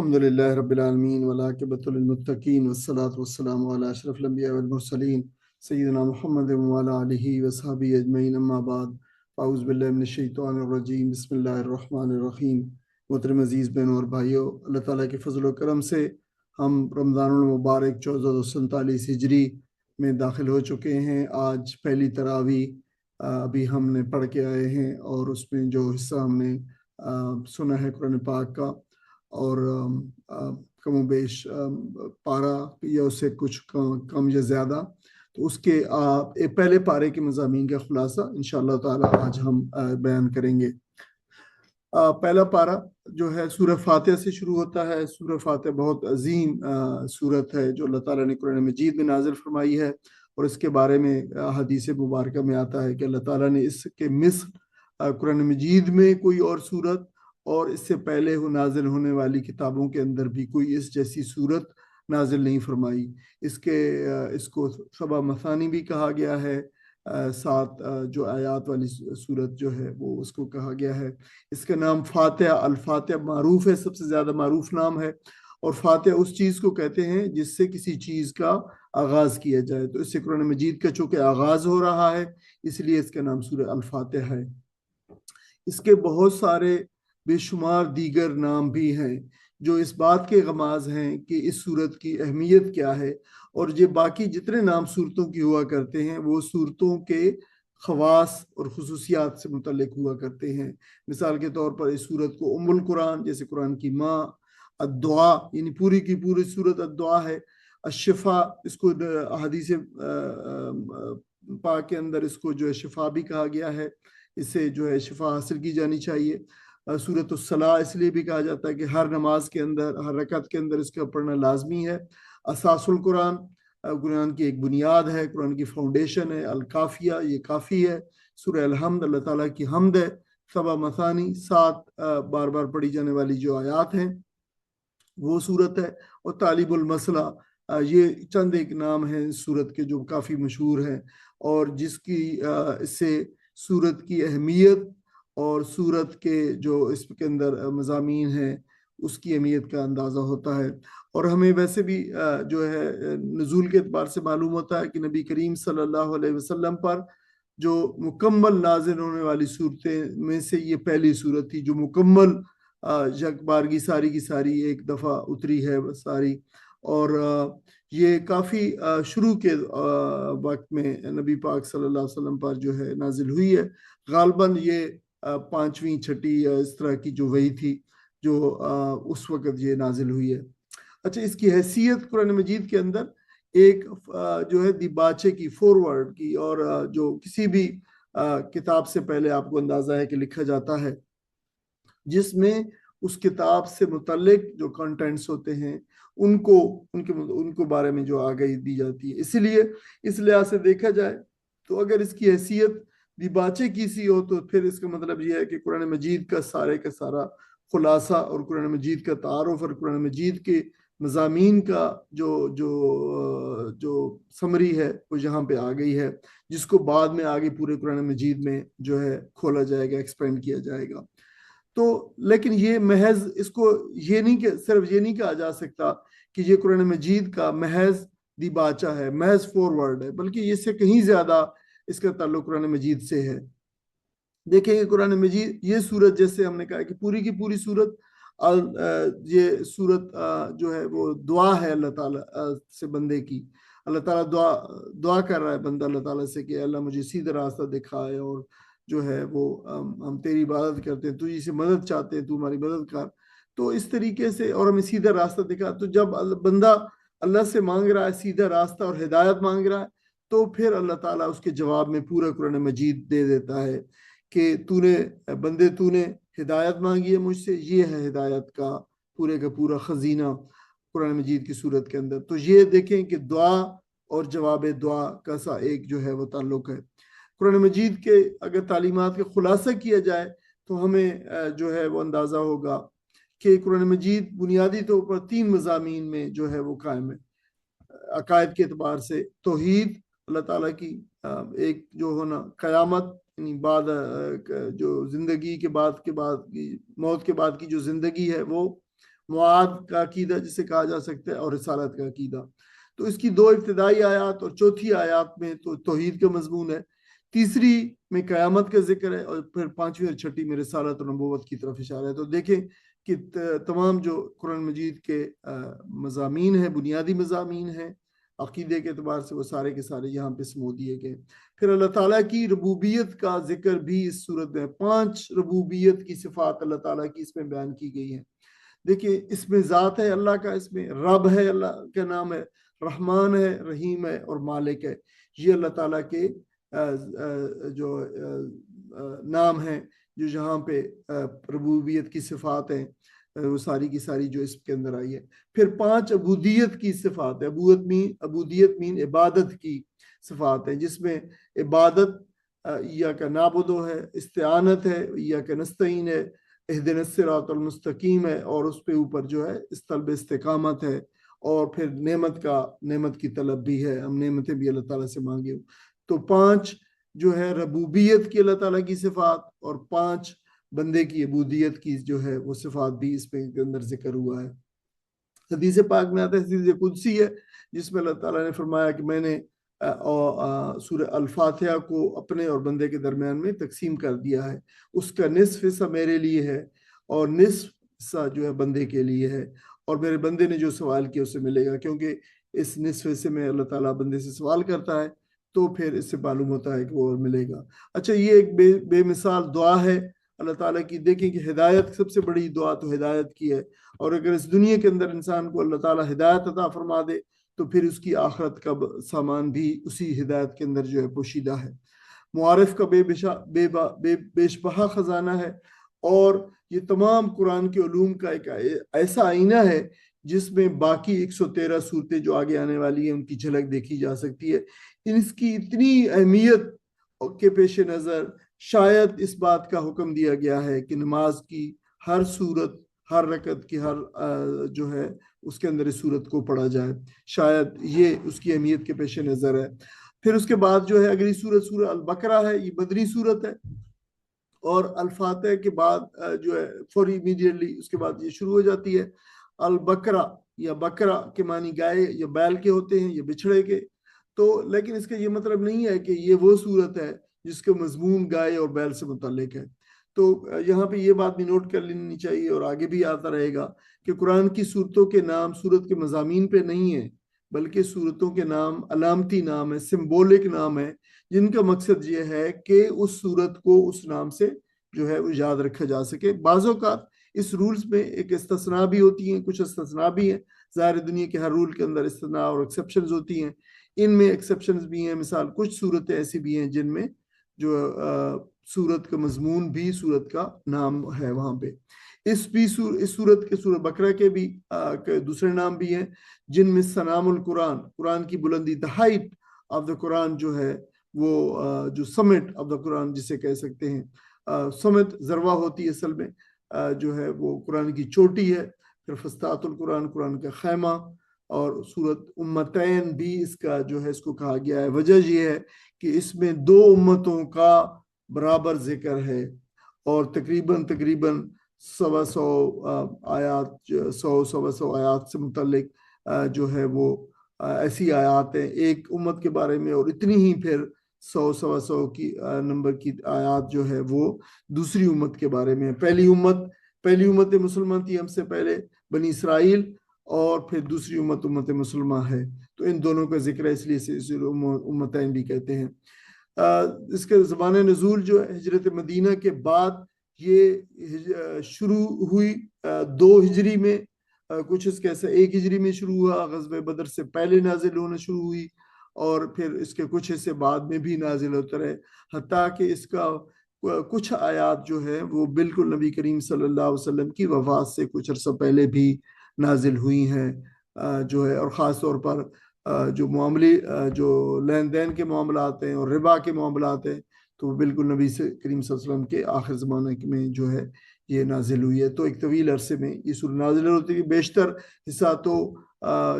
الحمدللہ رب العالمین والعاقبۃ للمتقین والصلاۃ والسلام علی اشرف الانبیاء والمرسلین سیدنا محمد وعلی آلہ وصحبہ اجمعین، اما بعد، اعوذ باللہ من الشیطان الرجیم، بسم اللہ الرحمن الرحیم۔ محترم عزیز بہنوں اور بھائیوں، اللہ تعالیٰ کے فضل و کرم سے ہم رمضان المبارک 1447 ہجری میں داخل ہو چکے ہیں۔ آج پہلی تراویح ابھی ہم نے پڑھ کے آئے ہیں، اور اس میں جو حصہ ہم نے سنا ہے قرآن پاک کا، اور کم و بیش پارہ یا اس سے کچھ کم یا زیادہ، تو اس کے پہلے پارے کے مضامین کا خلاصہ انشاءاللہ تعالی آج ہم بیان کریں گے۔ پہلا پارہ جو ہے سورہ فاتحہ سے شروع ہوتا ہے۔ سورہ فاتحہ بہت عظیم سورت ہے جو اللہ تعالیٰ نے قرآن مجید میں نازل فرمائی ہے، اور اس کے بارے میں حدیث مبارکہ میں آتا ہے کہ اللہ تعالیٰ نے اس کے مثل قرآن مجید میں کوئی اور سورت اور اس سے پہلے نازل ہونے والی کتابوں کے اندر بھی کوئی اس جیسی صورت نازل نہیں فرمائی۔ اس کو سبع مثانی بھی کہا گیا ہے، 7 جو آیات والی صورت جو ہے وہ اس کو کہا گیا ہے۔ اس کا نام فاتحہ، الفاتحہ معروف ہے، سب سے زیادہ معروف نام ہے، اور فاتحہ اس چیز کو کہتے ہیں جس سے کسی چیز کا آغاز کیا جائے، تو اس سے قرآن مجید کا چونکہ آغاز ہو رہا ہے اس لیے اس کا نام سورہ الفاتحہ ہے۔ اس کے بہت سارے بے شمار دیگر نام بھی ہیں جو اس بات کے غماز ہیں کہ اس صورت کی اہمیت کیا ہے، اور یہ باقی جتنے نام صورتوں کی ہوا کرتے ہیں وہ صورتوں کے خواص اور خصوصیات سے متعلق ہوا کرتے ہیں۔ مثال کے طور پر اس صورت کو ام القرآن، جیسے قرآن کی ماں، الدعا یعنی پوری کی پوری صورت الدعا ہے، الشفا، اس کو حدیث پاک کے اندر اس کو جو ہے شفا بھی کہا گیا ہے، اس سے جو ہے شفا حاصل کی جانی چاہیے۔ سورۃ الصلاح اس لیے بھی کہا جاتا ہے کہ ہر نماز کے اندر، ہر رکعت کے اندر اس کا پڑھنا لازمی ہے۔ اساس القرآن، قرآن کی ایک بنیاد ہے، قرآن کی فاؤنڈیشن ہے۔ الکافیہ، یہ کافی ہے۔ سورہ الحمد، اللہ تعالیٰ کی حمد ہے۔ سبع مثانی، 7 بار بار پڑھی جانے والی جو آیات ہیں وہ صورت ہے۔ اور طالب المسئلہ، یہ چند ایک نام ہیں اس صورت کے جو کافی مشہور ہیں، اور جس کی اس سے صورت کی اہمیت اور صورت کے جو اس کے اندر مضامین ہیں اس کی اہمیت کا اندازہ ہوتا ہے۔ اور ہمیں ویسے بھی جو ہے نزول کے اعتبار سے معلوم ہوتا ہے کہ نبی کریم صلی اللہ علیہ وسلم پر جو مکمل نازل ہونے والی صورتیں میں سے یہ پہلی صورت تھی جو مکمل یک بارگی ساری کی ساری ایک دفعہ اتری ہے ساری، اور یہ کافی شروع کے وقت میں نبی پاک صلی اللہ علیہ وسلم پر جو ہے نازل ہوئی ہے۔ غالباً یہ 5ویں 6ٹھی یا اس طرح کی جو وحی تھی جو اس وقت یہ نازل ہوئی ہے۔ اچھا، اس کی حیثیت قرآن مجید کے اندر ایک جو ہے دیباچے کی، فورورڈ کی، اور جو کسی بھی کتاب سے پہلے آپ کو اندازہ ہے کہ لکھا جاتا ہے جس میں اس کتاب سے متعلق جو کنٹینٹس ہوتے ہیں ان کو بارے میں جو آگاہی دی جاتی ہے۔ اسی لیے اس لحاظ سے دیکھا جائے تو اگر اس کی حیثیت دیباچے کی سی ہو تو پھر اس کا مطلب یہ ہے کہ قرآن مجید کا سارے کا سارا خلاصہ اور قرآن مجید کا تعارف اور قرآن مجید کے مضامین کا جو سمری ہے وہ یہاں پہ آ گئی ہے، جس کو بعد میں آگے پورے قرآن مجید میں جو ہے کھولا جائے گا، ایکسپینڈ کیا جائے گا۔ تو لیکن یہ محض اس کو یہ نہیں کہ صرف یہ نہیں کہا جا سکتا کہ یہ قرآن مجید کا محض دیباچہ ہے، محض فورورڈ ہے، بلکہ اس سے کہیں زیادہ اس کا تعلق قرآن مجید سے ہے۔ دیکھیں کہ قرآن مجید یہ صورت، جیسے ہم نے کہا کہ پوری کی پوری صورت، یہ صورت جو ہے وہ دعا ہے اللہ تعالیٰ سے بندے کی۔ اللہ تعالیٰ دعا کر رہا ہے بندہ اللہ تعالیٰ سے کہ اللہ مجھے سیدھا راستہ دکھائے، اور جو ہے وہ ہم تیری عبادت کرتے ہیں، تجھی سے مدد چاہتے ہیں، تو ہماری مدد کر۔ تو اس طریقے سے، اور ہمیں سیدھا راستہ دکھا، تو جب بندہ اللہ سے مانگ رہا ہے سیدھا راستہ اور ہدایت مانگ رہا ہے تو پھر اللہ تعالیٰ اس کے جواب میں پورا قرآن مجید دے دیتا ہے کہ تو نے ہدایت مانگی ہے مجھ سے، یہ ہے ہدایت کا پورا خزینہ قرآن مجید کی صورت کے اندر۔ تو یہ دیکھیں کہ دعا اور جواب دعا کا سا ایک جو ہے وہ تعلق ہے۔ قرآن مجید کے اگر تعلیمات کا خلاصہ کیا جائے تو ہمیں جو ہے وہ اندازہ ہوگا کہ قرآن مجید بنیادی طور پر 3 مضامین میں جو ہے وہ قائم ہے۔ عقائد کے اعتبار سے توحید، اللہ تعالیٰ کی ایک جو ہونا، قیامت یعنی بعد جو زندگی کے بعد کی موت کے بعد کی جو زندگی ہے وہ معاد کا عقیدہ جسے کہا جا سکتا ہے، اور رسالت کا عقیدہ۔ تو اس کی 2 ابتدائی آیات اور چوتھی آیات میں تو توحید کا مضمون ہے، تیسری میں قیامت کا ذکر ہے، اور پھر 5ویں اور 6ٹھی میں رسالت اور نبوت کی طرف اشارہ ہے۔ تو دیکھیں کہ تمام جو قرآن مجید کے مضامین ہیں، بنیادی مضامین ہیں عقیدے کے اعتبار سے، وہ سارے کے سارے یہاں پہ سمو دیے گئے۔ پھر اللہ تعالیٰ کی ربوبیت کا ذکر بھی اس صورت میں 5 ربوبیت کی صفات اللہ تعالیٰ کی اس میں بیان کی گئی ہیں۔ دیکھیں اس میں ذات ہے اللہ کا، اس میں رب ہے اللہ کا نام ہے، رحمان ہے، رحیم ہے، اور مالک ہے۔ یہ اللہ تعالیٰ کے جو نام ہیں، جو جہاں پہ ربوبیت کی صفات ہیں، وہ ساری کی ساری جو اس کے اندر آئی ہے۔ پھر 5 عبودیت کی صفات ہے، عبودیت مین عبادت کی صفات ہے، جس میں عبادت ایاک نعبدو ہے، استعانت ہے، ایاک نستعین ہے، اہدنا الصراط المستقیم ہے، اور اس پہ اوپر جو ہے طلب استقامت ہے، اور پھر نعمت کی طلب بھی ہے، ہم نعمتیں بھی اللہ تعالیٰ سے مانگے۔ تو 5 جو ہے ربوبیت کی اللہ تعالیٰ کی صفات، اور 5 بندے کی عبودیت کی جو ہے وہ صفات بھی اس پہ کے اندر ذکر ہوا ہے۔ حدیث پاک میں آتا ہے، حدیث قدسی ہے، جس میں اللہ تعالیٰ نے فرمایا کہ میں نے سورہ الفاتحہ کو اپنے اور بندے کے درمیان میں تقسیم کر دیا ہے، اس کا نصف حصہ میرے لیے ہے اور نصف حصہ جو ہے بندے کے لیے ہے، اور میرے بندے نے جو سوال کیا اسے ملے گا، کیونکہ اس نصف حصے میں اللہ تعالیٰ بندے سے سوال کرتا ہے، تو پھر اس سے معلوم ہوتا ہے کہ وہ اور ملے گا۔ اچھا، یہ ایک بے مثال دعا ہے اللہ تعالیٰ کی۔ دیکھیں کہ ہدایت، سب سے بڑی دعا تو ہدایت کی ہے، اور اگر اس دنیا کے اندر انسان کو اللہ تعالیٰ ہدایت عطا فرما دے تو پھر اس کی آخرت کا سامان بھی اسی ہدایت کے اندر جو ہے پوشیدہ ہے۔ معارف کا بیش بہا خزانہ ہے، اور یہ تمام قرآن کے علوم کا ایک ایسا آئینہ ہے جس میں باقی 113 صورتیں جو آگے آنے والی ہیں ان کی جھلک دیکھی جا سکتی ہے۔ اس کی اتنی اہمیت کے پیش نظر شاید اس بات کا حکم دیا گیا ہے کہ نماز کی ہر صورت، ہر رکعت کی ہر جو ہے اس کے اندر اس صورت کو پڑھا جائے، شاید یہ اس کی اہمیت کے پیش نظر ہے۔ پھر اس کے بعد جو ہے اگلی صورت سورہ البقرہ ہے، یہ مدنی صورت ہے، اور الفاتحہ کے بعد جو ہے فوری امیڈیٹلی اس کے بعد یہ شروع ہو جاتی ہے۔ البقرہ یا بکرا کے معنی گائے یا بیل کے ہوتے ہیں یا بچھڑے کے، تو لیکن اس کا یہ مطلب نہیں ہے کہ یہ وہ صورت ہے جس کا مضمون گائے اور بیل سے متعلق ہے۔ تو یہاں پہ یہ بات بھی نوٹ کر لینی چاہیے، اور آگے بھی آتا رہے گا کہ قرآن کی صورتوں کے نام صورت کے مضامین پہ نہیں ہیں، بلکہ صورتوں کے نام علامتی نام ہے، سمبولک نام ہے، جن کا مقصد یہ ہے کہ اس صورت کو اس نام سے جو ہے وہ یاد رکھا جا سکے۔ بعض اوقات اس رولز میں ایک استثناء بھی ہوتی ہیں، کچھ استثناء بھی ہیں، ظاہر دنیا کے ہر رول کے اندر استثناء اور ایکسیپشنز ہوتی ہیں، ان میں ایکسیپشنز بھی ہیں۔ مثال کچھ صورتیں ایسی بھی ہیں جن میں جو صورت کا مضمون بھی صورت کا نام ہے وہاں پہ۔ اس صورت کے سورہ بقرہ کے بھی دوسرے نام بھی ہیں، جن میں سنام القرآن، قرآن کی بلندی، the height of the قرآن جو ہے وہ جو سمٹ آف دا قرآن جسے کہہ سکتے ہیں، سمت ذروہ ہوتی ہے اصل میں، جو ہے وہ قرآن کی چوٹی ہے۔ پھر فسطاط القرآن، قرآن کا خیمہ، اور سورت امتین بھی اس کا جو ہے اس کو کہا گیا ہے۔ وجہ یہ ہے کہ اس میں 2 امتوں کا برابر ذکر ہے، اور تقریباً 100 آیات، 100 آیات سے متعلق جو ہے وہ ایسی آیات ہیں ایک امت کے بارے میں، اور اتنی ہی پھر 100 کی نمبر کی آیات جو ہے وہ دوسری امت کے بارے میں۔ پہلی امت مسلمان تھی ہم سے پہلے، بنی اسرائیل، اور پھر دوسری امت مسلمہ ہے، تو ان دونوں کا ذکر ہے، اس لیے اسے امتین بھی کہتے ہیں۔ اس کے زبان نزول جو ہے ہجرت مدینہ کے بعد یہ شروع ہوئی 2 ہجری میں، کچھ اس کیسے 1 ہجری میں شروع ہوا، غزوہ بدر سے پہلے نازل ہونا شروع ہوئی، اور پھر اس کے کچھ حصے بعد میں بھی نازل ہوتا رہے، حتیٰ کہ اس کا کچھ آیات جو ہے وہ بالکل نبی کریم صلی اللہ علیہ وسلم کی وفات سے کچھ عرصہ پہلے بھی نازل ہوئی ہیں، جو ہے، اور خاص طور پر جو جو لین دین کے معاملات ہیں اور ربا کے معاملات ہیں، تو بالکل نبی کریم صلی اللہ علیہ وسلم کے آخر زمانے میں جو ہے یہ نازل ہوئی ہے۔ تو ایک طویل عرصے میں یہ سورہ نازل ہوتی ہے، بیشتر حصہ تو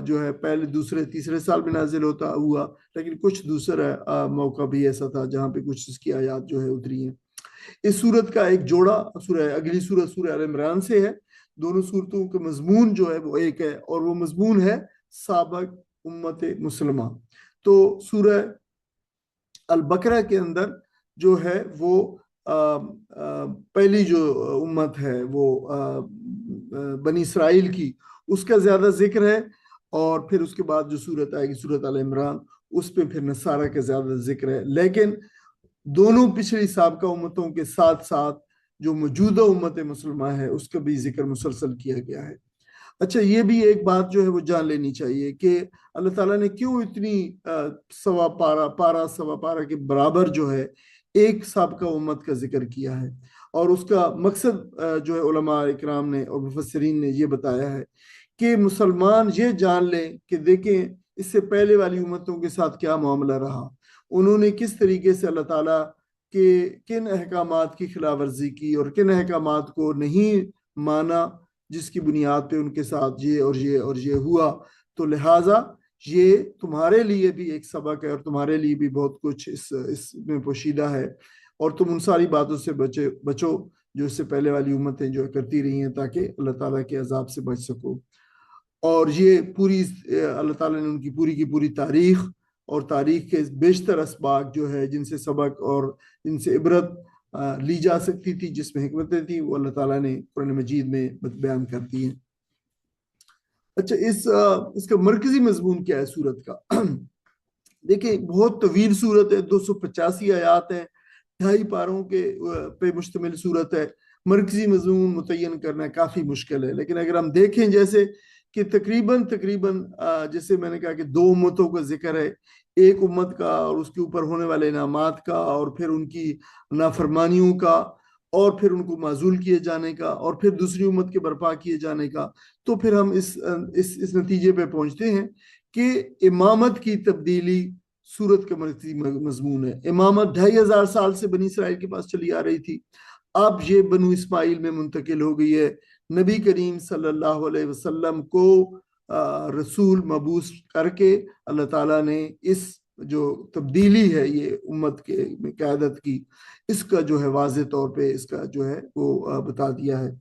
جو ہے پہلے، دوسرے، تیسرے سال میں نازل ہوا، لیکن کچھ دوسرا موقع بھی ایسا تھا جہاں پہ کچھ اس کی آیات جو ہے اتری ہیں۔ اس سورت کا ایک جوڑا اگلی سورت سورہ آل عمران سے ہے، دونوں صورتوں کا مضمون جو ہے وہ ایک ہے، اور وہ مضمون ہے سابق امت مسلمہ۔ تو سورہ البقرہ کے اندر جو ہے وہ پہلی جو امت ہے وہ بنی اسرائیل کی، اس کا زیادہ ذکر ہے، اور پھر اس کے بعد جو صورت آئے گی صورت آل عمران، اس پہ پھر نصارہ کا زیادہ ذکر ہے۔ لیکن دونوں پچھلی سابقہ امتوں کے ساتھ ساتھ جو موجودہ امت مسلمہ ہے اس کا بھی ذکر مسلسل کیا گیا ہے۔ اچھا، یہ بھی ایک بات جو ہے وہ جان لینی چاہیے کہ اللہ تعالیٰ نے کیوں اتنی سوا پارہ کے برابر جو ہے ایک سابقہ امت کا ذکر کیا ہے، اور اس کا مقصد جو ہے علماء اکرام نے اور مفسرین نے یہ بتایا ہے کہ مسلمان یہ جان لیں کہ دیکھیں اس سے پہلے والی امتوں کے ساتھ کیا معاملہ رہا، انہوں نے کس طریقے سے اللہ تعالیٰ کے کن احکامات کی خلاف ورزی کی اور کن احکامات کو نہیں مانا، جس کی بنیاد پہ ان کے ساتھ یہ اور یہ اور یہ ہوا۔ تو لہٰذا یہ تمہارے لیے بھی ایک سبق ہے، اور تمہارے لیے بھی بہت کچھ اس میں پوشیدہ ہے، اور تم ان ساری باتوں سے بچو جو اس سے پہلے والی امتیں جو کرتی رہی ہیں، تاکہ اللہ تعالیٰ کے عذاب سے بچ سکو۔ اور یہ پوری اللہ تعالیٰ نے ان کی پوری تاریخ اور تاریخ کے بیشتر اسباق جو ہے جن سے سبق اور جن سے عبرت لی جا سکتی تھی، جس میں حکمتیں تھیں، وہ اللہ تعالیٰ نے قرآن مجید میں بیان کرتی ہیں۔ اچھا، اس کا مرکزی مضمون کیا ہے سورت کا؟ دیکھیں بہت طویل سورت ہے، 285 آیات ہیں، 2.5 پاروں کے پہ مشتمل سورت ہے۔ مرکزی مضمون متعین کرنا کافی مشکل ہے، لیکن اگر ہم دیکھیں جیسے کہ تقریباً جیسے میں نے کہا کہ 2 امتوں کا ذکر ہے، ایک امت کا اور اس کے اوپر ہونے والے انعامات کا، اور پھر ان کی نافرمانیوں کا، اور پھر ان کو معزول کیے جانے کا، اور پھر دوسری امت کے برپا کیے جانے کا، تو پھر ہم اس نتیجے پہ پہنچتے ہیں کہ امامت کی تبدیلی سورت کا مرکزی مضمون ہے۔ امامت 2500 سال سے بنی اسرائیل کے پاس چلی آ رہی تھی، اب یہ بنو اسماعیل میں منتقل ہو گئی ہے۔ نبی کریم صلی اللہ علیہ وسلم کو رسول مبعوث کر کے اللہ تعالیٰ نے اس جو تبدیلی ہے یہ امت کے قیادت کی، اس کا جو ہے واضح طور پہ اس کا جو ہے وہ بتا دیا ہے،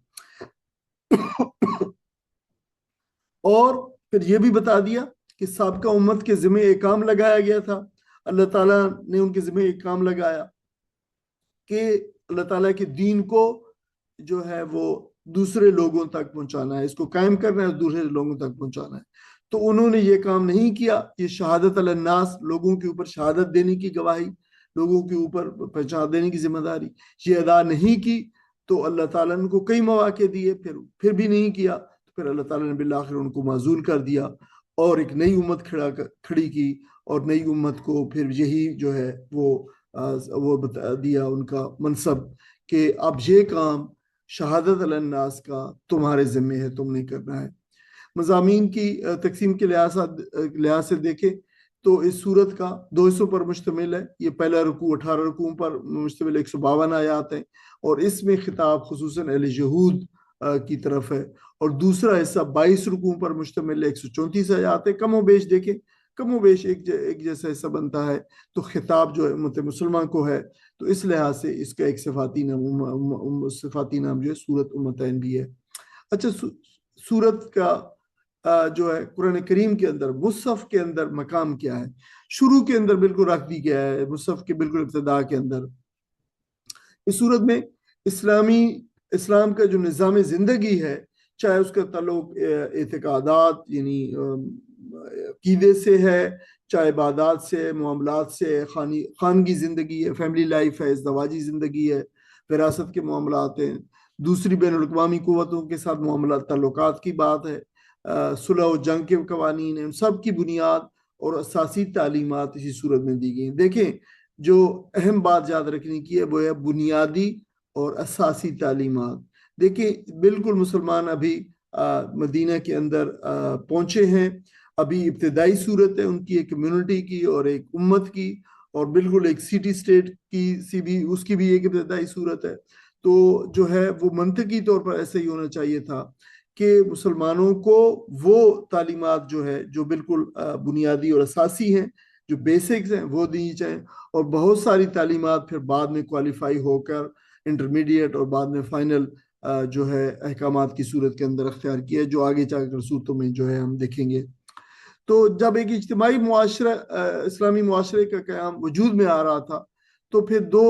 اور پھر یہ بھی بتا دیا کہ سابقہ امت کے ذمہ ایک کام لگایا گیا تھا۔ اللہ تعالیٰ نے ان کے ذمہ ایک کام لگایا کہ اللہ تعالیٰ کے دین کو جو ہے وہ دوسرے لوگوں تک پہنچانا ہے، اس کو قائم کرنا ہے، دوسرے لوگوں تک پہنچانا ہے۔ تو انہوں نے یہ کام نہیں کیا۔ یہ شہادت علی الناس، لوگوں کے اوپر شہادت دینے کی گواہی، لوگوں کے اوپر پہچان دینے کی ذمہ داری، یہ ادا نہیں کی، تو اللہ تعالیٰ نے ان کو کئی مواقع دیے، پھر بھی نہیں کیا، تو پھر اللہ تعالیٰ نے بالآخر ان کو معزول کر دیا، اور ایک نئی امت کھڑی کی، اور نئی امت کو پھر یہی جو ہے وہ بتا دیا ان کا منصب کہ اب یہ کام شہادت علی الناس کا تمہارے ذمہ ہے، تم نہیں کرنا ہے۔ مضامین کی تقسیم کے لحاظ سے دیکھیں تو اس صورت کا 2 حصوں پر مشتمل ہے۔ یہ پہلا رکوع 18 رکوعوں پر مشتمل 152 آیات ہیں، اور اس میں خطاب خصوصاً اہل یہود کی طرف ہے، اور دوسرا حصہ 22 رکوعوں پر مشتمل 134 آیات ہے۔ کم و بیش دیکھیں، کم و بیش ایک جیسا حصہ بنتا ہے، تو خطاب جو ہے امت مسلمان کو ہے، تو اس لحاظ سے اس کا ایک صفاتی نام جو ہے سورت امتین بھی ہے۔ اچھا، سورت کا جو ہے قرآن کریم کے اندر مصحف کے اندر مقام کیا ہے؟ شروع کے اندر بالکل رکھ دی گیا ہے، مصحف کے بالکل ابتدا کے اندر۔ اس صورت میں اسلام کا جو نظام زندگی ہے، چاہے اس کا تعلق اعتقادات یعنی عقیدے سے ہے، چاہے عبادات سے، معاملات سے، خانگی زندگی ہے، فیملی لائف ہے، ازدواجی زندگی ہے، وراثت کے معاملات ہیں، دوسری بین الاقوامی قوتوں کے ساتھ معاملات تعلقات کی بات ہے، صلح و جنگ کے قوانین ہیں، ان سب کی بنیاد اور اساسی تعلیمات اسی صورت میں دی گئی ہیں۔ دیکھیں، جو اہم بات یاد رکھنے کی ہے وہ ہے بنیادی اور اساسی تعلیمات۔ دیکھیں، بالکل مسلمان ابھی مدینہ کے اندر پہنچے ہیں، ابھی ابتدائی صورت ہے ان کی، ایک کمیونٹی کی اور ایک امت کی، اور بالکل ایک سٹی سٹیٹ کی اس کی بھی ایک ابتدائی صورت ہے۔ تو جو ہے وہ منطقی طور پر ایسا ہی ہونا چاہیے تھا کہ مسلمانوں کو وہ تعلیمات جو ہے جو بالکل بنیادی اور اساسی ہیں، جو بیسکس ہیں، وہ دی جائیں، اور بہت ساری تعلیمات پھر بعد میں کوالیفائی ہو کر انٹرمیڈیٹ اور بعد میں فائنل جو ہے احکامات کی صورت کے اندر اختیار کیا ہے، جو آگے چل کر صورتوں میں جو ہے ہم دیکھیں گے۔ تو جب ایک اجتماعی معاشرہ اسلامی معاشرے کا قیام وجود میں آ رہا تھا تو پھر دو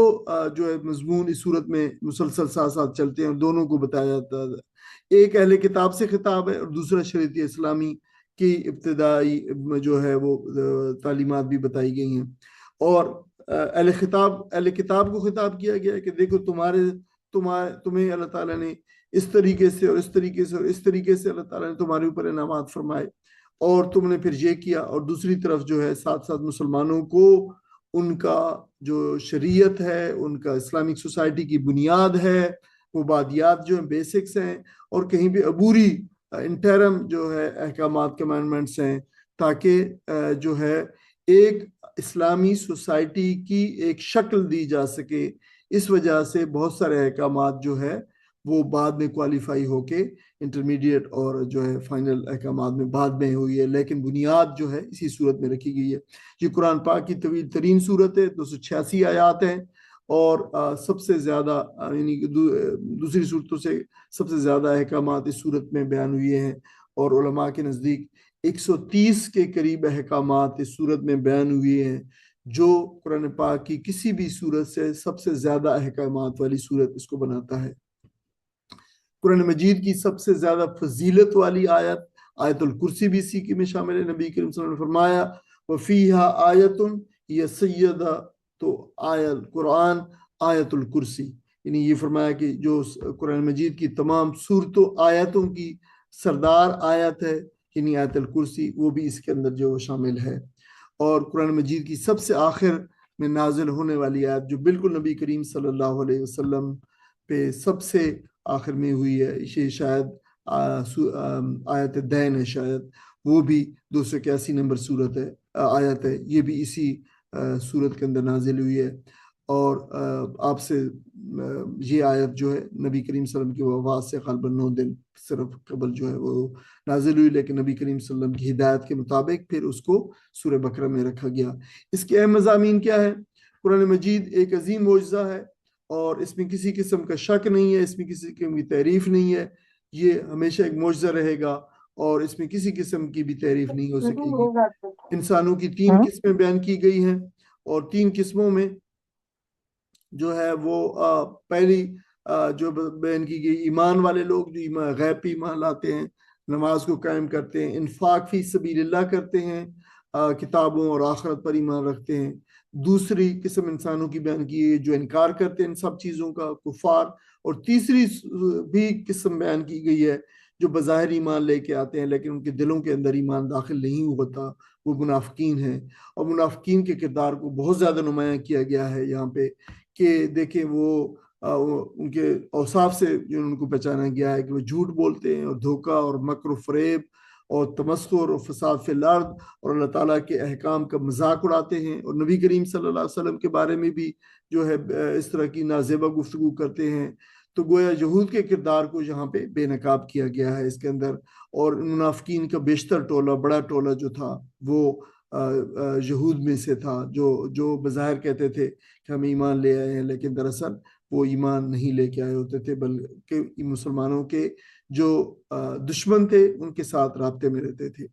جو ہے مضمون اس صورت میں مسلسل ساتھ ساتھ چلتے ہیں اور دونوں کو بتایا جاتا ہے۔ ایک اہل کتاب سے خطاب ہے اور دوسرا شریعت اسلامی کی ابتدائی جو ہے وہ تعلیمات بھی بتائی گئی ہیں۔ اور اہل کتاب کو خطاب کیا گیا ہے کہ دیکھو تمہیں اللہ تعالیٰ نے اس طریقے سے اور اس طریقے سے اور اس طریقے سے اللہ تعالیٰ نے تمہارے اوپر انعامات فرمائے اور تم نے پھر یہ کیا۔ اور دوسری طرف جو ہے ساتھ ساتھ مسلمانوں کو ان کا جو شریعت ہے، ان کا اسلامک سوسائٹی کی بنیاد ہے، مبادیات جو ہیں بیسکس ہیں، اور کہیں بھی عبوری انٹرم جو ہے احکامات کمانڈمنٹس ہیں، تاکہ جو ہے ایک اسلامی سوسائٹی کی ایک شکل دی جا سکے۔ اس وجہ سے بہت سارے احکامات جو ہے وہ بعد میں کوالیفائی ہو کے انٹرمیڈیٹ اور جو ہے فائنل احکامات میں بعد میں ہوئی ہے، لیکن بنیاد جو ہے اسی صورت میں رکھی گئی ہے۔ یہ قرآن پاک کی طویل ترین صورت ہے، 286 آیات ہیں، اور سب سے زیادہ یعنی دوسری صورتوں سے سب سے زیادہ احکامات اس صورت میں بیان ہوئے ہیں، اور علماء کے نزدیک 130 کے قریب احکامات اس صورت میں بیان ہوئے ہیں، جو قرآن پاک کی کسی بھی صورت سے سب سے زیادہ احکامات والی صورت اس کو بناتا ہے۔ قرآن مجید کی سب سے زیادہ فضیلت والی آیت الکرسی بھی اسی کی میں شامل ہے۔ نبی کریم صلی اللہ علیہ وسلم نے فرمایا وَفِيهَا آیَةٌ هِيَ سَیَّدَةُ القرآن آیت الکرسی، یعنی یہ فرمایا کہ جو قرآن مجید کی تمام صورتوں آیتوں کی سردار آیت ہے یعنی آیت الکرسی، وہ بھی اس کے اندر جو شامل ہے۔ اور قرآن مجید کی سب سے آخر میں نازل ہونے والی آیت جو بالکل نبی کریم صلی اللہ علیہ وسلم پہ سب سے آخر میں ہوئی ہے، یہ شاید آیت دین ہے، شاید وہ بھی 281 نمبر صورت ہے، آیت ہے، یہ بھی اسی صورت کے اندر نازل ہوئی ہے۔ اور آپ سے یہ آیت جو ہے نبی کریم صلی اللہ علیہ وسلم کی وفات سے غالباً 9 دن صرف قبل جو ہے وہ نازل ہوئی، لیکن نبی کریم صلی اللہ علیہ وسلم کی ہدایت کے مطابق پھر اس کو سورہ بقرہ میں رکھا گیا۔ اس کے اہم مضامین کیا ہے؟ قرآن مجید ایک عظیم معجزہ ہے اور اس میں کسی قسم کا شک نہیں ہے، اس میں کسی قسم کی تعریف نہیں ہے، یہ ہمیشہ ایک معجزہ رہے گا اور اس میں کسی قسم کی بھی تعریف نہیں ہو سکے گی۔ انسانوں کی 3 قسمیں بیان کی گئی ہیں، اور 3 قسموں میں جو ہے وہ پہلی جو بیان کی گئی ایمان والے لوگ جو غیب پہ ایمان لاتے ہیں، نماز کو قائم کرتے ہیں، انفاق فی سبیل اللہ کرتے ہیں، کتابوں اور آخرت پر ایمان رکھتے ہیں۔ دوسری قسم انسانوں کی بیان کی ہے جو انکار کرتے ہیں ان سب چیزوں کا، کفار۔ اور تیسری بھی قسم بیان کی گئی ہے جو بظاہر ایمان لے کے آتے ہیں لیکن ان کے دلوں کے اندر ایمان داخل نہیں ہوتا، وہ منافقین ہیں۔ اور منافقین کے کردار کو بہت زیادہ نمایاں کیا گیا ہے یہاں پہ کہ دیکھیں وہ ان کے اوصاف سے جو ان کو پہچانا گیا ہے کہ وہ جھوٹ بولتے ہیں اور دھوکہ اور مکر و فریب اور تمسخر اور فساد فی الارض اور اللہ تعالیٰ کے احکام کا مذاق اڑاتے ہیں، اور نبی کریم صلی اللہ علیہ وسلم کے بارے میں بھی جو ہے اس طرح کی نازیبہ گفتگو کرتے ہیں۔ تو گویا یہود کے کردار کو یہاں پہ بے نقاب کیا گیا ہے اس کے اندر، اور منافقین کا بیشتر ٹولہ، بڑا ٹولہ جو تھا وہ یہود میں سے تھا، جو بظاہر کہتے تھے کہ ہم ایمان لے آئے ہیں لیکن دراصل وہ ایمان نہیں لے کے آئے ہوتے تھے، بلکہ مسلمانوں کے جو دشمن تھے ان کے ساتھ رابطے میں رہتے تھے۔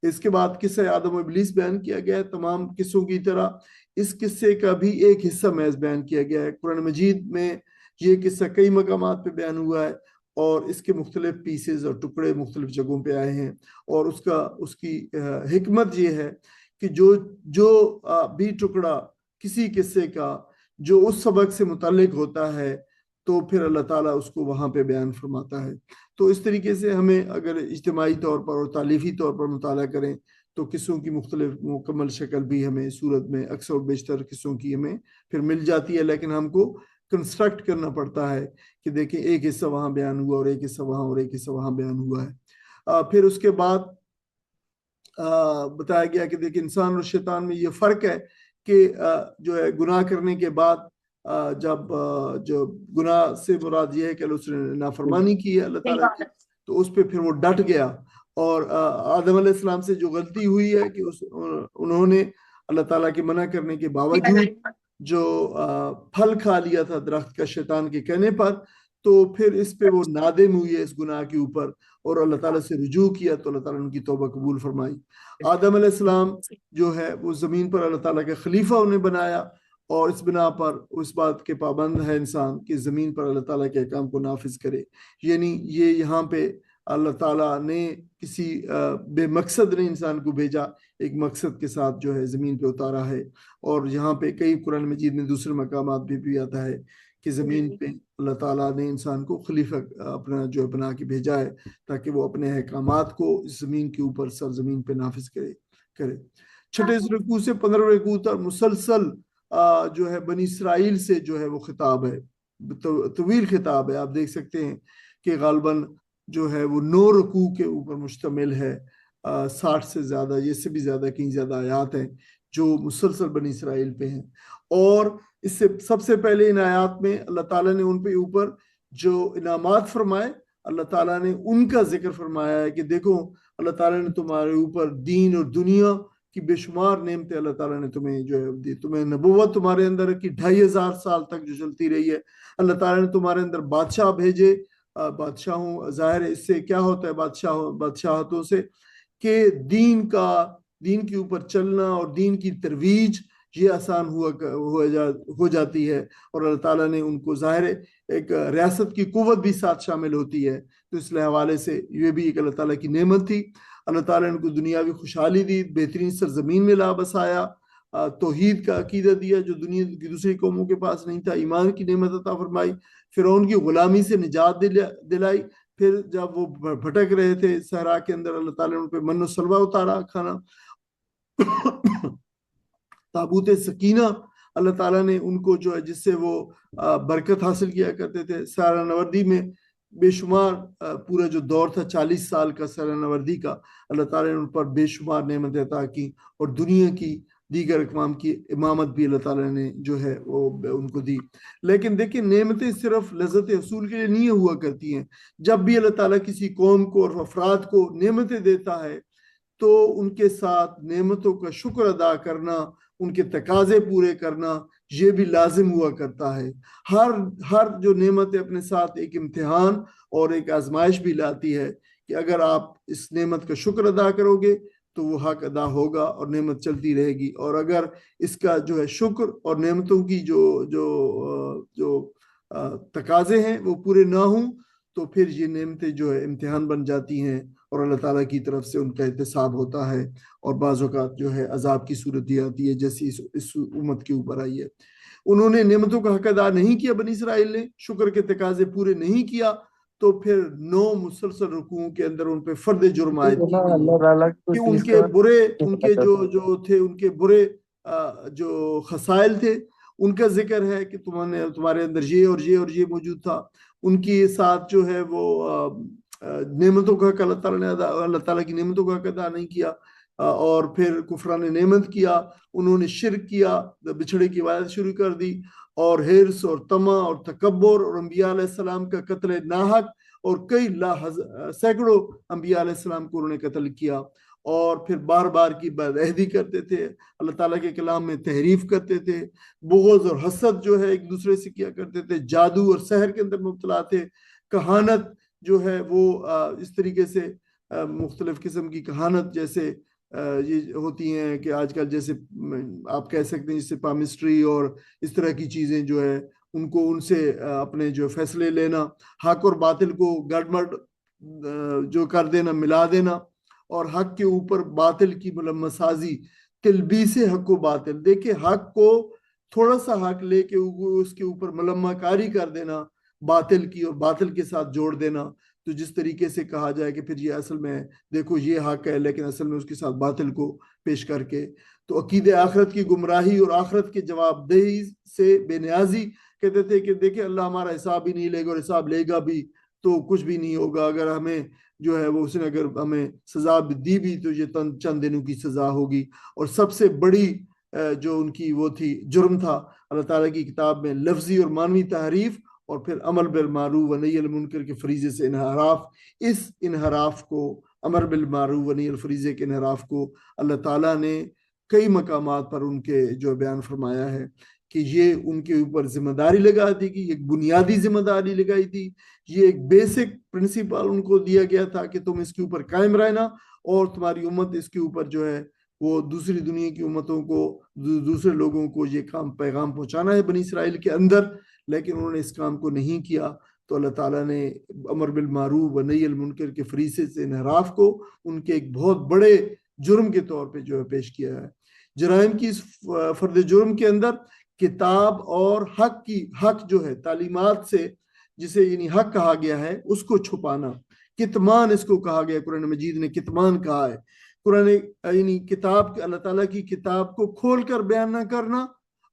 اس کے بعد قصہ آدم و ابلیس بیان کیا گیا ہے، تمام قصوں کی طرح اس قصے کا بھی ایک حصہ محض بیان کیا گیا ہے۔ قرآن مجید میں یہ قصہ کئی مقامات پہ بیان ہوا ہے اور اس کے مختلف پیسز اور ٹکڑے مختلف جگہوں پہ آئے ہیں، اور اس کی حکمت یہ ہے کہ جو بھی ٹکڑا کسی قصے کا جو اس سبق سے متعلق ہوتا ہے تو پھر اللہ تعالیٰ اس کو وہاں پہ بیان فرماتا ہے۔ تو اس طریقے سے ہمیں اگر اجتماعی طور پر اور تالیفی طور پر مطالعہ کریں تو قصوں کی مختلف مکمل شکل بھی ہمیں صورت میں اکثر و بیشتر قصوں کی ہمیں پھر مل جاتی ہے، لیکن ہم کو کنسٹرکٹ کرنا پڑتا ہے کہ دیکھیں ایک حصہ وہاں بیان ہوا اور ایک حصہ وہاں اور ایک حصہ وہاں بیان ہوا ہے۔ پھر اس کے بعد بتایا گیا کہ دیکھیں انسان اور شیطان میں یہ فرق ہے کہ جو ہے گناہ کرنے کے بعد جب جو گناہ سے مراد یہ ہے کہ اس نے نافرمانی کی ہے اللہ تعالیٰ کی، تو اس پہ پھر وہ ڈٹ گیا، اور آدم علیہ السلام سے جو غلطی ہوئی ہے کہ انہوں نے اللہ تعالیٰ کے منع کرنے کے باوجود جو پھل کھا لیا تھا درخت کا شیطان کے کہنے پر، تو پھر اس پہ وہ نادم ہوئی ہے اس گناہ کے اوپر اور اللہ تعالیٰ سے رجوع کیا تو اللہ تعالیٰ نے ان کی توبہ قبول فرمائی. آدم علیہ السلام جو ہے وہ زمین پر اللہ تعالیٰ کا خلیفہ انہیں بنایا اور اس بنا پر اس بات کے پابند ہے انسان کہ زمین پر اللہ تعالیٰ کے احکام کو نافذ کرے. یعنی یہ یہاں پہ اللہ تعالیٰ نے کسی بے مقصد نے انسان کو بھیجا، ایک مقصد کے ساتھ جو ہے زمین پہ اتارا ہے. اور یہاں پہ کئی قرآن مجید میں دوسرے مقامات بھی آتا ہے کہ زمین پہ اللہ تعالیٰ نے انسان کو خلیفہ اپنا جو ہے بنا کے بھیجا ہے تاکہ وہ اپنے احکامات کو اس زمین کے اوپر سرزمین پہ نافذ کرے. چھٹے رکوع سے 15 رکوع تک مسلسل جو ہے بنی اسرائیل سے جو ہے وہ خطاب ہے، طویل خطاب ہے. آپ دیکھ سکتے ہیں کہ غالباً جو ہے وہ 9 رکوع کے اوپر مشتمل ہے، 60 سے زیادہ، یہ سے بھی زیادہ کہیں زیادہ آیات ہیں جو مسلسل بنی اسرائیل پہ ہیں. اور اس سے سب سے پہلے ان آیات میں اللہ تعالیٰ نے ان پہ اوپر جو انعامات فرمائے، اللہ تعالیٰ نے ان کا ذکر فرمایا ہے کہ دیکھو اللہ تعالیٰ نے تمہارے اوپر دین اور دنیا کی بے شمار نعمتیں اللہ تعالیٰ نے تمہیں جو ہے دی. تمہیں نبوت تمہارے اندر رکھی 2500 سال تک جو چلتی رہی ہے. اللہ تعالیٰ نے تمہارے اندر بادشاہ بھیجے. بادشاہوں ظاہر ہے اس سے کیا ہوتا ہے بادشاہتوں سے کہ دین کے اوپر چلنا اور دین کی ترویج یہ آسان ہو جاتی ہے. اور اللہ تعالیٰ نے ان کو ظاہر ایک ریاست کی قوت بھی ساتھ شامل ہوتی ہے، تو اس حوالے سے یہ بھی ایک اللہ تعالیٰ کی نعمت تھی. اللہ تعالیٰ نے ان کو دنیاوی خوشحالی دی، بہترین سرزمین میں لا بسایا، توحید کا عقیدہ دیا جو دنیا کی دوسری قوموں کے پاس نہیں تھا، ایمان کی نعمت عطا فرمائی، فرعون کی غلامی سے نجات دلائی. پھر جب وہ بھٹک رہے تھے صحرا کے اندر، اللہ تعالیٰ نے ان پہ من و سلوہ اتارا کھانا. تابوت سکینہ اللہ تعالیٰ نے ان کو جو ہے جس سے وہ برکت حاصل کیا کرتے تھے. سہرہ نوردی میں بے شمار پورا جو دور تھا 40 سال کا سہرہ نوردی کا، اللہ تعالیٰ نے ان پر بے شمار نعمتیں عطا کی اور دنیا کی دیگر اقوام کی امامت بھی اللہ تعالیٰ نے جو ہے وہ ان کو دی. لیکن دیکھیں نعمتیں صرف لذت حصول کے لیے نہیں ہوا کرتی ہیں. جب بھی اللہ تعالیٰ کسی قوم کو اور افراد کو نعمتیں دیتا ہے تو ان کے ساتھ نعمتوں کا شکر ادا کرنا، ان کے تقاضے پورے کرنا یہ بھی لازم ہوا کرتا ہے. ہر جو نعمت اپنے ساتھ ایک امتحان اور ایک آزمائش بھی لاتی ہے کہ اگر آپ اس نعمت کا شکر ادا کرو گے تو وہ حق ادا ہوگا اور نعمت چلتی رہے گی. اور اگر اس کا جو ہے شکر اور نعمتوں کی جو تقاضے ہیں وہ پورے نہ ہوں تو پھر یہ نعمتیں جو ہے امتحان بن جاتی ہیں اور اللہ تعالیٰ کی طرف سے ان کا احتساب ہوتا ہے اور بعض اوقات جو ہے عذاب کی صورت یہ آتی ہے جیسی اس امت کے اوپر آئی ہے. انہوں نے نعمتوں کا حق ادا نہیں کیا، بنی اسرائیل نے شکر کے تقاضے پورے نہیں کیا، تو پھر 9 مسلسل رکوعوں کے اندر ان پہ فرد جرم عائد کی کہ ان کے برے جو خصائل تھے ان کا ذکر ہے کہ تمہارے اندر یہ اور یہ اور یہ موجود تھا. ان کے ساتھ جو ہے وہ نعمتوں کا حق اللہ تعالیٰ کی نعمتوں کا حق ادا نہیں کیا اور پھر کفران نعمت کیا. انہوں نے شرک کیا، بچھڑے کی عبادت شروع کر دی اور حرص اور طمع اور تکبر اور انبیاء علیہ السلام کا قتل ناحق اور کئی سینکڑوں انبیاء علیہ السلام کو انہوں نے قتل کیا. اور پھر بار بار کی بدعہدی کرتے تھے، اللہ تعالیٰ کے کلام میں تحریف کرتے تھے، بغض اور حسد جو ہے ایک دوسرے سے کیا کرتے تھے، جادو اور سحر کے اندر مبتلا تھے، کہانت جو ہے وہ اس طریقے سے مختلف قسم کی کہانت جیسے یہ ہوتی ہیں کہ آج کل جیسے آپ کہہ سکتے ہیں جیسے پامسٹری اور اس طرح کی چیزیں جو ہے ان سے اپنے جو فیصلے لینا، حق اور باطل کو گڑبڑ جو کر دینا، ملا دینا اور حق کے اوپر باطل کی ملمہ سازی، تلبیس حق و باطل. دیکھیں حق کو تھوڑا سا حق لے کے اس کے اوپر ملمہ کاری کر دینا باطل کی اور باطل کے ساتھ جوڑ دینا. تو جس طریقے سے کہا جائے کہ پھر یہ اصل میں دیکھو یہ حق ہے لیکن اصل میں اس کے ساتھ باطل کو پیش کر کے، تو عقید آخرت کی گمراہی اور آخرت کے جواب دہی سے بے نیازی. کہتے تھے کہ دیکھیں اللہ ہمارا حساب ہی نہیں لے گا اور حساب لے گا بھی تو کچھ بھی نہیں ہوگا. اگر ہمیں جو ہے وہ اس نے اگر ہمیں سزا دی بھی تو یہ چند دنوں کی سزا ہوگی. اور سب سے بڑی جو ان کی وہ تھی جرم تھا اللہ تعالیٰ کی کتاب میں لفظی اور معنوی تحریف اور پھر امر بالمعروف و نہی عن المنکر کے فریضے سے انحراف. اس انحراف کو، امر بالمعروف و نہی عن الفریضے کے انحراف کو اللہ تعالیٰ نے کئی مقامات پر ان کے جو بیان فرمایا ہے کہ یہ ان کے اوپر ذمہ داری لگا دی گئی، ایک بنیادی ذمہ داری لگائی تھی، یہ ایک بیسک پرنسپل ان کو دیا گیا تھا کہ تم اس کے اوپر قائم رہنا اور تمہاری امت اس کے اوپر جو ہے وہ دوسری دنیا کی امتوں کو، دوسرے لوگوں کو یہ پیغام پہنچانا ہے بنی اسرائیل کے اندر، لیکن انہوں نے اس کام کو نہیں کیا۔ تو اللہ تعالیٰ نے امر بالمعروف و نہی المنکر کے فریضے سے انحراف کو ان کے ایک بہت بڑے جرم کے طور پہ جو ہے پیش کیا ہے۔ جرائم کی اس فرد جرم کے اندر کتاب اور حق جو ہے تعلیمات سے، جسے یعنی حق کہا گیا ہے، اس کو چھپانا، کتمان اس کو کہا گیا، قرآن مجید نے کتمان کہا ہے۔ قرآن یعنی کتاب، اللہ تعالیٰ کی کتاب کو کھول کر بیان نہ کرنا،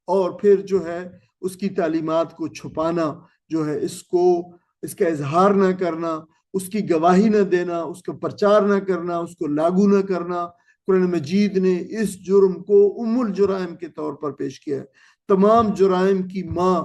اور پھر جو ہے اس کی تعلیمات کو چھپانا، جو ہے اس کا اظہار نہ کرنا، اس کی گواہی نہ دینا، اس کا پرچار نہ کرنا، اس کو لاگو نہ کرنا۔ قرآن مجید نے اس جرم کو الجرائم کے طور پر پیش کیا ہے، تمام جرائم کی ماں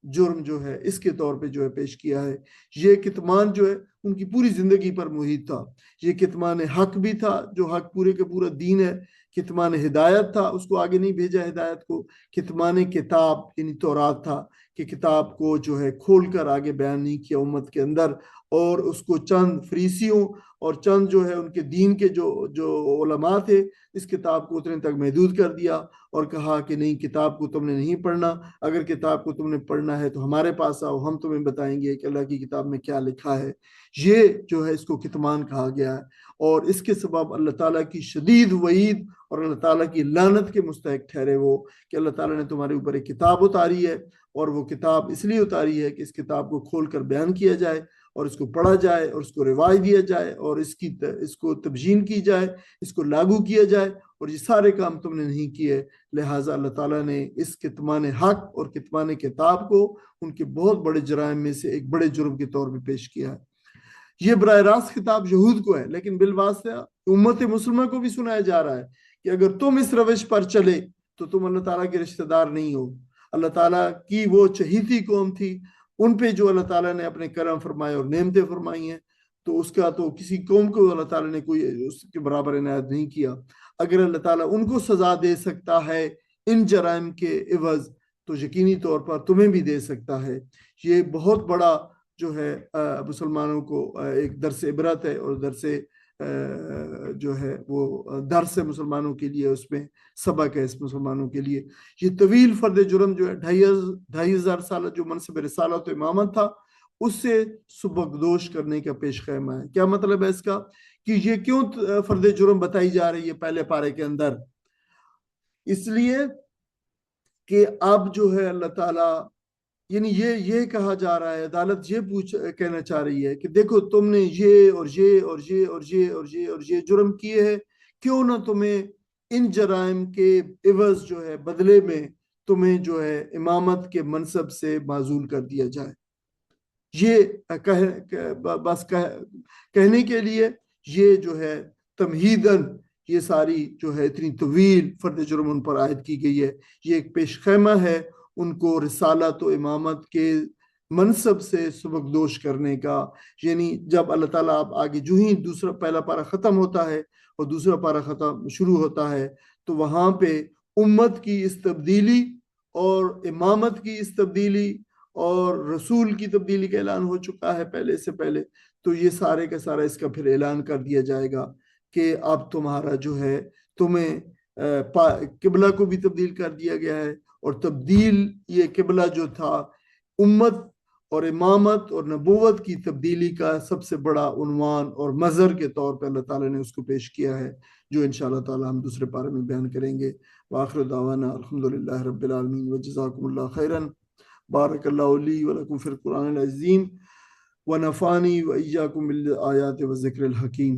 جرم جو ہے اس کے طور پہ جو ہے پیش کیا ہے۔ یہ کتمان جو ہے ان کی پوری زندگی پر محیط تھا۔ یہ کتمان حق بھی تھا، جو حق پورے کا پورا دین ہے۔ کتمان ہدایت تھا، اس کو آگے نہیں بھیجا ہدایت کو۔ کتمان کتاب یعنی تورات تھا، کہ کتاب کو جو ہے کھول کر آگے بیان نہیں کیا امت کے اندر، اور اس کو چند فریسیوں اور چند جو ہے ان کے دین کے جو علماء تھے، اس کتاب کو اتنے تک محدود کر دیا اور کہا کہ نہیں، کتاب کو تم نے نہیں پڑھنا، اگر کتاب کو تم نے پڑھنا ہے تو ہمارے پاس آؤ، ہم تمہیں بتائیں گے کہ اللہ کی کتاب میں کیا لکھا ہے۔ یہ جو ہے اس کو کتمان کہا گیا ہے، اور اس کے سبب اللہ تعالیٰ کی شدید وعید اور اللہ تعالیٰ کی لعنت کے مستحق ٹھہرے وہ، کہ اللہ تعالیٰ نے تمہارے اوپر ایک کتاب اتاری ہے، اور وہ کتاب اس لیے اتاری ہے کہ اس کتاب کو کھول کر بیان کیا جائے، اور اس کو پڑھا جائے، اور اس کو رواج دیا جائے، اور اس کو تبیین کی جائے، اس کو لاگو کیا جائے، اور یہ سارے کام تم نے نہیں کیے۔ لہٰذا اللہ تعالیٰ نے اس کتمان حق اور کتمان کتاب کو ان کے بہت بڑے جرائم میں سے ایک بڑے جرم کے طور پہ پیش کیا ہے۔ یہ براہ راست خطاب یہود کو ہے، لیکن بالواسطہ امت مسلمہ کو بھی سنایا جا رہا ہے کہ اگر تم اس روش پر چلے تو تم اللہ تعالیٰ کے رشتہ دار نہیں ہو۔ اللہ تعالیٰ کی وہ چہیتی قوم تھی، ان پہ جو اللہ تعالیٰ نے اپنے کرم فرمائے اور نعمتیں فرمائی ہیں، تو اس کا تو کسی قوم کو اللہ تعالیٰ نے کوئی اس کے برابر عنایت نہیں کیا۔ اگر اللہ تعالیٰ ان کو سزا دے سکتا ہے ان جرائم کے عوض، تو یقینی طور پر تمہیں بھی دے سکتا ہے۔ یہ بہت بڑا جو ہے مسلمانوں کو ایک درس عبرت ہے، اور درس جو ہے وہ درس مسلمانوں کے لیے، اس میں سبق ہے اس مسلمانوں کے لیے۔ یہ طویل فرد جرم جو ہے 2500 سالہ جو منصب رسالت و امامت تھا، اس سے سبکدوش کرنے کا پیش خیمہ ہے۔ کیا مطلب ہے اس کا؟ کہ یہ کیوں فرد جرم بتائی جا رہی ہے پہلے پارے کے اندر؟ اس لیے کہ اب جو ہے اللہ تعالیٰ یعنی یہ کہا جا رہا ہے، عدالت یہ کہنا چاہ رہی ہے کہ دیکھو تم نے یہ اور یہ اور یہ اور یہ اور یہ اور یہ جرم کیے ہیں، کیوں نہ تمہیں ان جرائم کے عوض جو ہے بدلے میں تمہیں جو ہے امامت کے منصب سے معزول کر دیا جائے۔ یہ بس کہنے کے لیے یہ جو ہے تمہیداً یہ ساری جو ہے اتنی طویل فرد جرم ان پر عائد کی گئی ہے۔ یہ ایک پیش خیمہ ہے ان کو رسالت و امامت کے منصب سے سبکدوش کرنے کا۔ یعنی جب اللہ تعالیٰ اب آگے جو ہی پہلا پارہ ختم ہوتا ہے اور دوسرا پارہ شروع ہوتا ہے، تو وہاں پہ امت کی اس تبدیلی اور امامت کی اس تبدیلی اور رسول کی تبدیلی کا اعلان ہو چکا ہے پہلے سے پہلے۔ تو یہ سارے کا سارا اس کا پھر اعلان کر دیا جائے گا کہ اب تمہارا جو ہے تمہیں قبلہ کو بھی تبدیل کر دیا گیا ہے، اور تبدیل یہ قبلہ جو تھا امت اور امامت اور نبوت کی تبدیلی کا سب سے بڑا عنوان اور مظہر کے طور پہ اللہ تعالیٰ نے اس کو پیش کیا ہے، جو انشاءاللہ تعالیٰ ہم دوسرے پارے میں بیان کریں گے۔ وآخر دعوانا الحمدللہ رب العالمین وجزاکم اللہ خیراً۔ بارک اللہ لی ولکم فی القرآن العظیم ونفعنی وإیاکم بالآیات والذکر الحکیم۔